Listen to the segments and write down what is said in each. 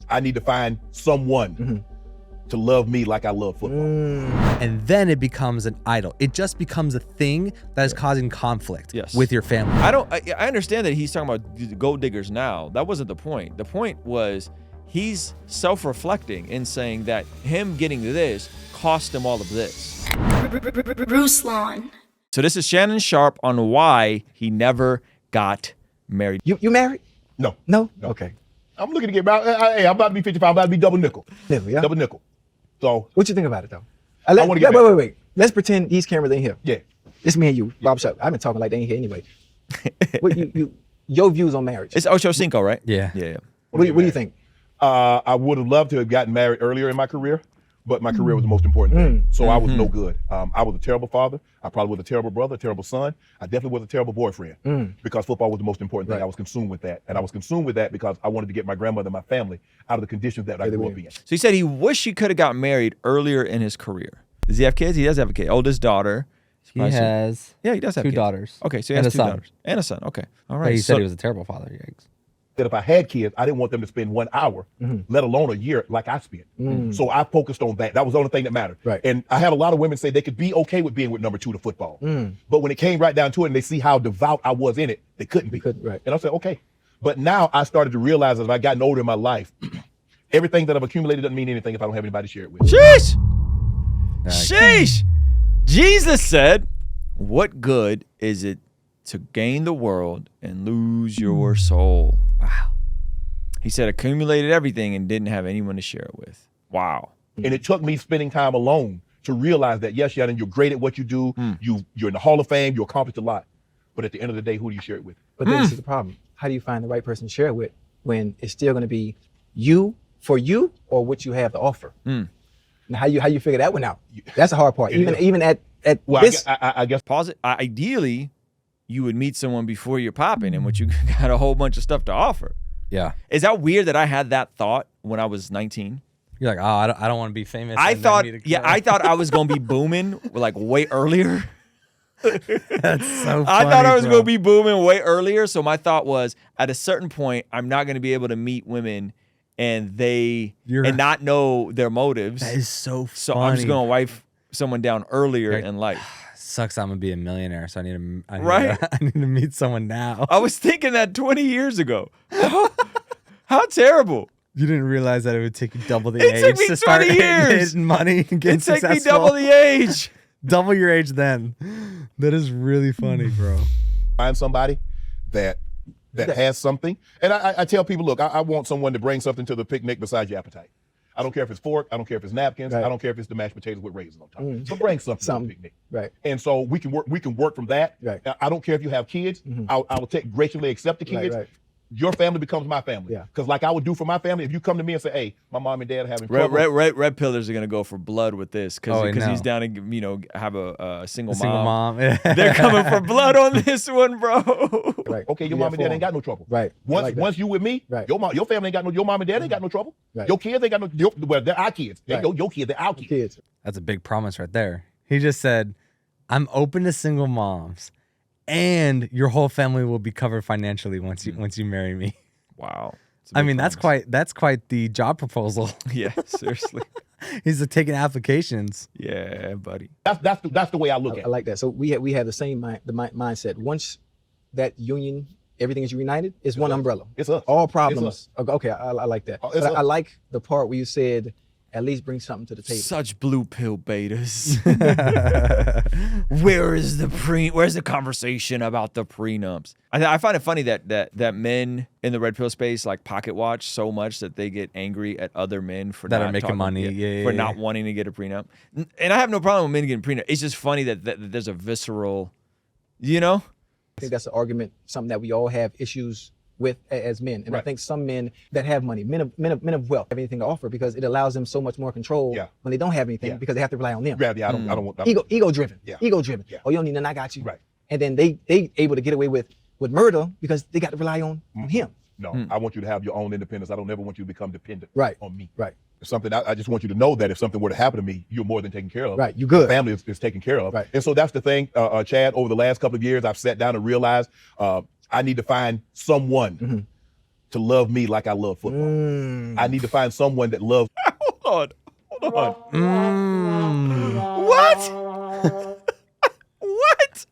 I need to find someone to love me like I love football. And then it becomes an idol. It just becomes a thing that is causing conflict with your family. I understand that he's talking about gold diggers now. That wasn't the point. The point was he's self-reflecting and saying that him getting this cost him all of this. Ruslan. So this is Shannon Sharpe on why he never got married. You married? No. No? Okay. I'm looking to get about, hey, I'm about to be 55, I'm about to be double nickel. Nickel, yeah. Double nickel. So. What you think about it though? I want to get wait. Let's pretend these cameras ain't here. Yeah. It's me and you, Bob Sharpe. I've been talking like they ain't here anyway. What your views on marriage? It's Ocho Cinco, right? Yeah. Yeah. What do you think? I would have loved to have gotten married earlier in my career, but my career was the most important thing. So I was no good. I was a terrible father. I probably was a terrible brother, a terrible son. I definitely was a terrible boyfriend because football was the most important thing. I was consumed with that. And I was consumed with that because I wanted to get my grandmother and my family out of the conditions that I grew up in. So he said he wished he could have got married earlier in his career. Does he have kids? He does have a kid. Oldest daughter. He has he does have two kids. daughters. Okay, so he has two daughters. And a son. Okay. All right. But he said he was a terrible father. Yikes. That if I had kids, I didn't want them to spend 1 hour, let alone a year like I spent. So I focused on that. That was the only thing that mattered. Right. And I had a lot of women say they could be okay with being with number 2 to football. But when it came right down to it and they see how devout I was in it, they couldn't be. Right. And I said, okay. But now I started to realize as I've gotten older in my life, everything that I've accumulated doesn't mean anything if I don't have anybody to share it with. Sheesh! Sheesh! Jesus said, what good is it to gain the world and lose your soul? Wow. He said accumulated everything and didn't have anyone to share it with. Wow. And it took me spending time alone to realize that, yes, Shannon, you're great at what you do. You're in the Hall of Fame. You accomplished a lot. But at the end of the day, who do you share it with? But then this is the problem. How do you find the right person to share it with when it's still going to be you for you or what you have to offer? And how you figure that one out? That's the hard part. Even at well, this. I guess. Pause it. Ideally, you would meet someone before you're popping in which you got a whole bunch of stuff to offer. Yeah. Is that weird that I had that thought when I was 19? You're like, oh, I don't want to be famous. I thought I was going to be booming like way earlier. That's so funny, I thought I was going to be booming way earlier. So my thought was at a certain point, I'm not going to be able to meet women and not know their motives. That is so funny. So I'm just going to wife someone down earlier in life. Sucks I'm going to be a millionaire, so I need to meet someone now. I was thinking that 20 years ago. How terrible. You didn't realize that it would take you double the It age took me to start 20 years. getting money and getting It took me successful. double the age. Double your age then. That is really funny, bro. Find somebody that has something. And I tell people, look, I want someone to bring something to the picnic besides your appetite. I don't care if it's fork. I don't care if it's napkins. Right. I don't care if it's the mashed potatoes with raisins on top. So bring something to the picnic. Right. And so we can work from that. Right. I don't care if you have kids. I will graciously accept the kids. Right. Your family becomes my family. Yeah. Because like I would do for my family, if you come to me and say, hey, my mom and dad are having trouble. Red pillars are gonna go for blood with this because he's down to have a single mom. They're coming for blood on this one, bro. Right. Okay, your mom and dad ain't got no trouble. Right. Once you with me, your family ain't got no. Your mom and dad ain't got no trouble. Right. Your kids ain't got no. Well, they're our kids. Right. Your kids, they're our kids. That's a big promise right there. He just said, I'm open to single moms, and your whole family will be covered financially once you marry me. Wow. I mean, that's quite the job proposal. Yeah, seriously. He's taking applications. Yeah, buddy. That's the way I look at it. I like that. So we have the same mindset. Once that union, everything is united, it's one umbrella. It's us. All problems. It's us. Okay, I like that. It's But us. I like the part where you said, at least bring something to the table. Such blue pill betas. Where's the conversation about the prenups? I find it funny that men in the red pill space like pocket watch so much that they get angry at other men for That not are making money, for not wanting to get a prenup. And I have no problem with men getting prenup. It's just funny that there's a visceral, I think that's an argument, something that we all have issues with as men. And I think some men that have money, men of wealth, have anything to offer because it allows them so much more control when they don't have anything because they have to rely on them. Yeah, I don't want that. Ego driven. Yeah. Ego driven. Yeah. Oh, you don't need nothing, I got you. Right. And then they able to get away with murder because they got to rely on him. No, I want you to have your own independence. I don't ever want you to become dependent on me. Right. It's something I just want you to know that if something were to happen to me, you're more than taken care of. Right. You good. Family is taken care of. Right. And so that's the thing, Chad, over the last couple of years, I've sat down and realized I need to find someone to love me like I love football. I need to find someone that loves. Hold on. What? What?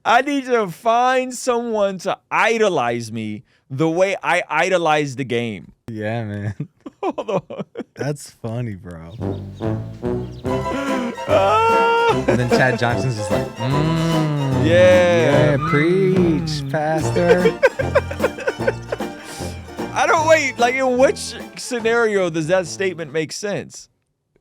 I need to find someone to idolize me the way I idolize the game. Yeah, man. Hold on. That's funny, bro. And then Chad Johnson's just like, Yeah. preach, pastor. I don't wait. Like, in which scenario does that statement make sense?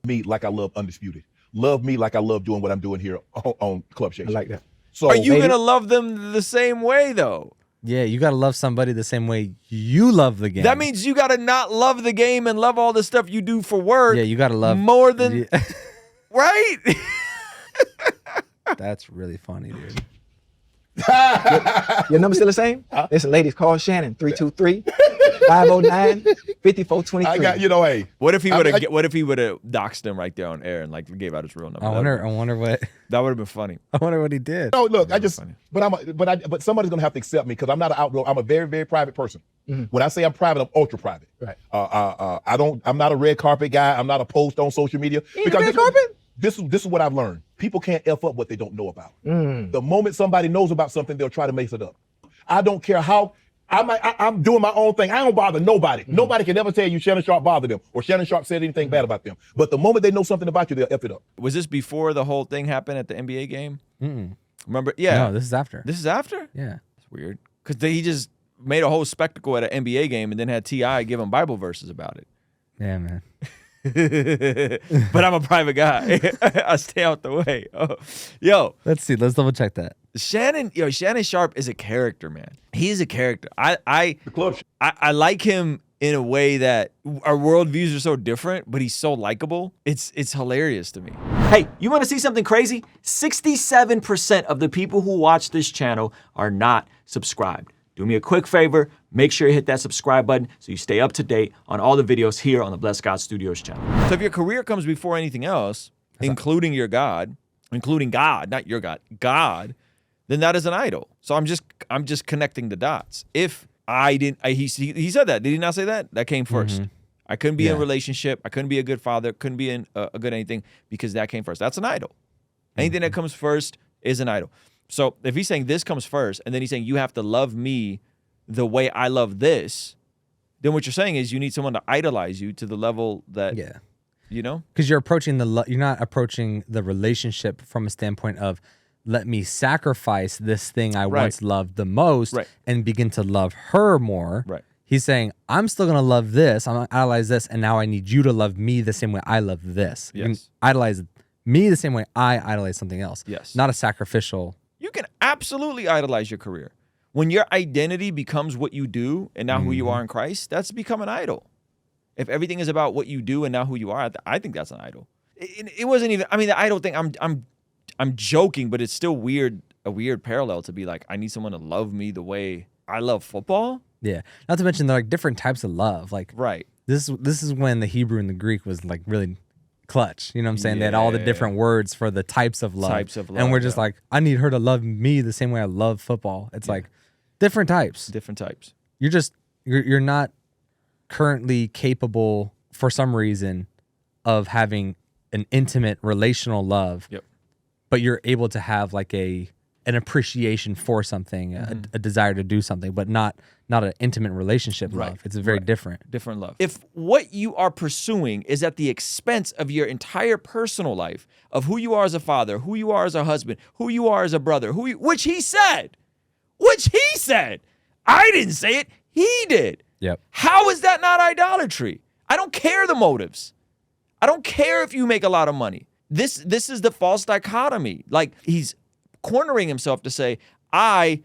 Me like I love Undisputed. Love me like I love doing what I'm doing here on Club Shake. I like that. So Are you gonna love them the same way though? Yeah, you gotta love somebody the same way you love the game. That means you gotta not love the game and love all the stuff you do for work. yeah, you gotta love more than right. That's really funny, dude. Your number still the same? Listen, ladies, call Shannon 323-509-5423. I got, you know, hey. What if he would have? What if he would have doxed him right there on air and like gave out his real number? I wonder what That would have been funny. I wonder what he did. No, look, I That's just, funny. but somebody's gonna have to accept me because I'm not an outdoor. I'm a very, very private person. When I say I'm private, I'm ultra private. Right. I'm not a red carpet guy. I'm not a post on social media. You ain't a red carpet? This is what I've learned. People can't F up what they don't know about. The moment somebody knows about something, they'll try to mess it up. I don't care how. I'm doing my own thing. I don't bother nobody. Nobody can ever tell you Shannon Sharpe bothered them or Shannon Sharpe said anything bad about them. But the moment they know something about you, they'll F it up. Was this before the whole thing happened at the NBA game? Remember? Yeah. No, this is after. This is after? Yeah. It's weird. Because he just made a whole spectacle at an NBA game and then had T.I. give him Bible verses about it. Yeah, man. But I'm a private guy. I stay out the way. Oh. Yo, Let's see. Let's double check that. Shannon Sharpe is a character, man. He's a character. I like him in a way that our worldviews are so different, but he's so likable. It's hilarious to me. Hey, you want to see something crazy? 67% of the people who watch this channel are not subscribed. Do me a quick favor, make sure you hit that subscribe button so you stay up to date on all the videos here on the Blessed God Studios channel. So if your career comes before anything else, including your God, including God, not your God, God, then that is an idol. So I'm just connecting the dots. If I didn't, he said that. Did he not say that? That came first. I couldn't be in a relationship. I couldn't be a good father. Couldn't be in a good anything because that came first. That's an idol. Anything that comes first is an idol. So if he's saying this comes first, and then he's saying you have to love me the way I love this, then what you're saying is you need someone to idolize you to the level that, you know? Because you're approaching you're not approaching the relationship from a standpoint of let me sacrifice this thing I once loved the most and begin to love her more. Right. He's saying, I'm still going to love this. I'm going to idolize this. And now I need you to love me the same way I love this. Yes. You can idolize me the same way I idolize something else. Yes. Not a sacrificial. You can absolutely idolize your career. When your identity becomes what you do and now who you are in Christ, that's become an idol. If everything is about what you do and now who you are, I think that's an idol. It wasn't even, I mean, the idol thing, I'm joking, but it's still weird, a weird parallel to be like, I need someone to love me the way I love football. Yeah. Not to mention there are like different types of love. Like this is when the Hebrew and the Greek was like really clutch. You know what I'm saying? They had all the different words for the types of love. And we're just like, I need her to love me the same way I love football. It's like different types. Different types. You're not currently capable for some reason of having an intimate relational love. Yep. But you're able to have like an appreciation for something, a desire to do something, but not an intimate relationship love. It's very different. Different love. If what you are pursuing is at the expense of your entire personal life, of who you are as a father, who you are as a husband, who you are as a brother, which he said, I didn't say it, he did. Yep. How is that not idolatry? I don't care the motives. I don't care if you make a lot of money. This is the false dichotomy. Like he's cornering himself to say, I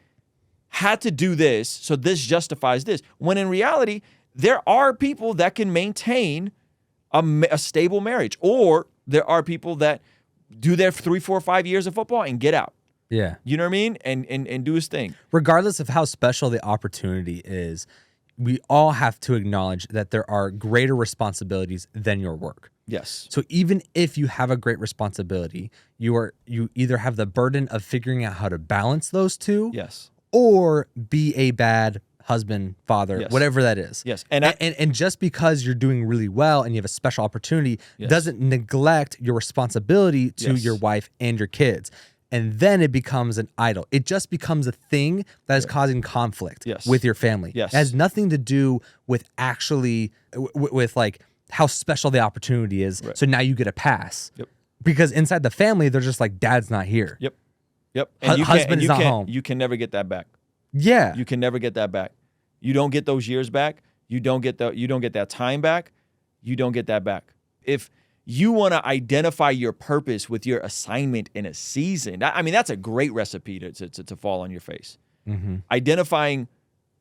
had to do this, so this justifies this. When in reality, there are people that can maintain a stable marriage, or there are people that do their 3, 4, 5 years of football and get out. Yeah. You know what I mean? And do his thing. Regardless of how special the opportunity is, we all have to acknowledge that there are greater responsibilities than your work. Yes. So even if you have a great responsibility, you either have the burden of figuring out how to balance those two, Yes. or be a bad husband, father, Yes. whatever that is. Yes. And just because you're doing really well and you have a special opportunity doesn't neglect your responsibility to your wife and your kids. And then it becomes an idol. It just becomes a thing that is causing conflict with your family. Yes. It has nothing to do with actually with like how special the opportunity is. Right. So now you get a pass. Yep. Because inside the family, they're just like, dad's not here. Yep. And husband is not home. You can never get that back. Yeah. You can never get that back. You don't get those years back. You don't get that time back. You don't get that back. If you want to identify your purpose with your assignment in a season, I mean, that's a great recipe to fall on your face. Mm-hmm. Identifying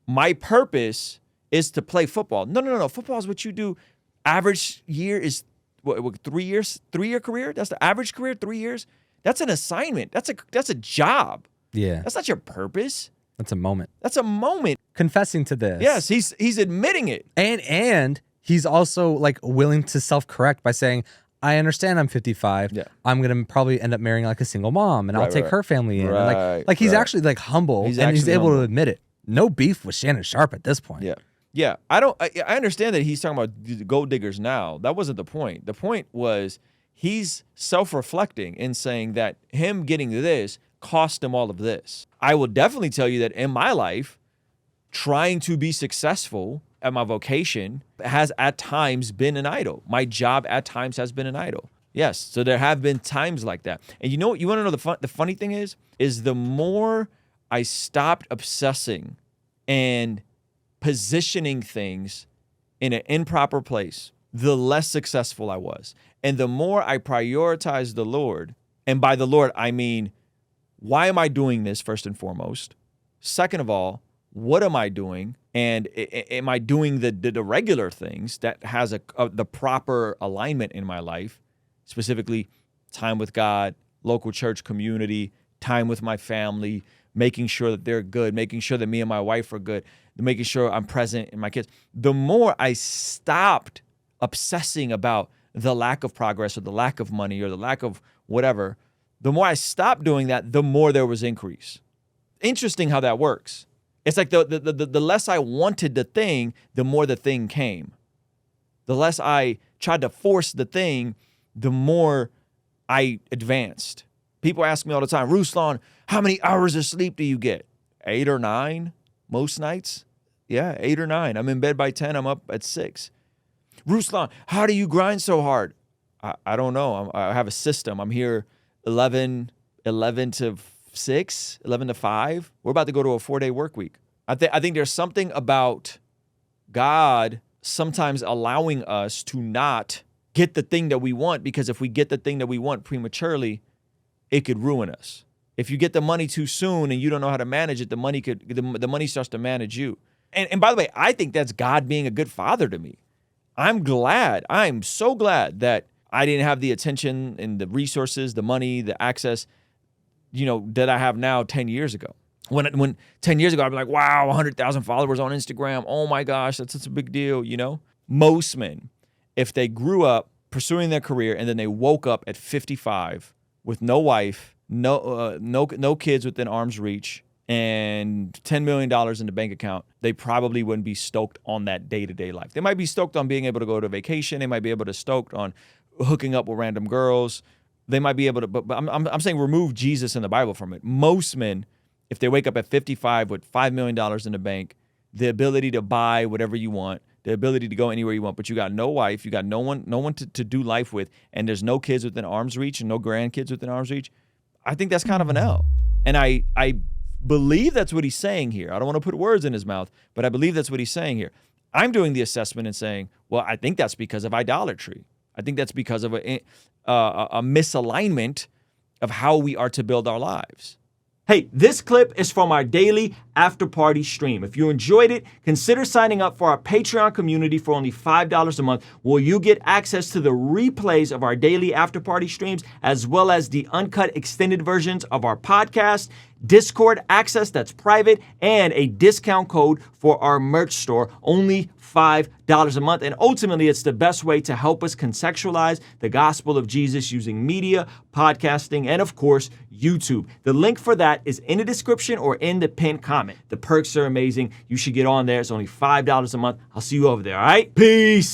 my purpose is to play football. No. Football is what you do. Average year is what 3 years? 3-year career? That's the average career, 3 years? That's an assignment. That's a job. Yeah. That's not your purpose. That's a moment. That's a moment. Confessing to this. Yes, he's admitting it. And he's also like willing to self-correct by saying, I understand I'm 55. Yeah. I'm going to probably end up marrying like a single mom and I'll take her family in. Right, and like he's actually like humble and he's able to admit it. No beef with Shannon Sharpe at this point. Yeah. Yeah. I understand that he's talking about gold diggers now. That wasn't the point. The point was he's self-reflecting and saying that him getting this cost him all of this. I will definitely tell you that in my life, trying to be successful at my vocation has at times been an idol. My job at times has been an idol. Yes, so there have been times like that. And you know what? You want to know the funny thing is the more I stopped obsessing and positioning things in an improper place, the less successful I was. And the more I prioritized the Lord, and by the Lord, I mean, why am I doing this first and foremost? Second of all, what am I doing? And am I doing the regular things that has the proper alignment in my life, specifically time with God, local church community, time with my family, making sure that they're good, making sure that me and my wife are good, making sure I'm present in my kids. The more I stopped obsessing about the lack of progress or the lack of money or the lack of whatever, the more I stopped doing that, the more there was increase. Interesting how that works. It's like the less I wanted the thing, the more the thing came. The less I tried to force the thing, the more I advanced. People ask me all the time, Ruslan, how many hours of sleep do you get? 8 or 9 most nights? Yeah, 8 or 9. I'm in bed by 10. I'm up at 6. Ruslan, how do you grind so hard? I don't know. I have a system. I'm here 11 to 6, 11 to 5. We're about to go to a 4-day work week. I think there's something about God sometimes allowing us to not get the thing that we want, because if we get the thing that we want prematurely, it could ruin us. If you get the money too soon and you don't know how to manage it, the money starts to manage you. And by the way, I think that's God being a good father to me. I'm so glad that I didn't have the attention and the resources, the money, the access, that I have now 10 years ago. When 10 years ago, I'd be like, wow, 100,000 followers on Instagram. Oh my gosh, that's such a big deal, Most men, if they grew up pursuing their career and then they woke up at 55 with no wife, no kids within arm's reach, and $10 million in the bank account, they probably wouldn't be stoked on that day-to-day life. They might be stoked on being able to go to vacation. They might be able to stoked on hooking up with random girls. They might be able to, but I'm saying remove Jesus in the Bible from it. Most men, if they wake up at 55 with $5 million in the bank, the ability to buy whatever you want, the ability to go anywhere you want, but you got no wife, you got no one to do life with, and there's no kids within arm's reach and no grandkids within arm's reach, I think that's kind of an L. And I believe that's what he's saying here. I don't want to put words in his mouth, but I believe that's what he's saying here. I'm doing the assessment and saying, well, I think that's because of idolatry. I think that's because of a misalignment of how we are to build our lives. Hey, this clip is from our daily after party stream. If you enjoyed it, consider signing up for our Patreon community for only $5 a month, where you get access to the replays of our daily after party streams, as well as the uncut extended versions of our podcast, Discord access that's private, and a discount code for our merch store, only $5 a month. And ultimately, it's the best way to help us contextualize the gospel of Jesus using media, podcasting, and of course, YouTube. The link for that is in the description or in the pinned comment. The perks are amazing. You should get on there. It's only $5 a month. I'll see you over there, all right? Peace.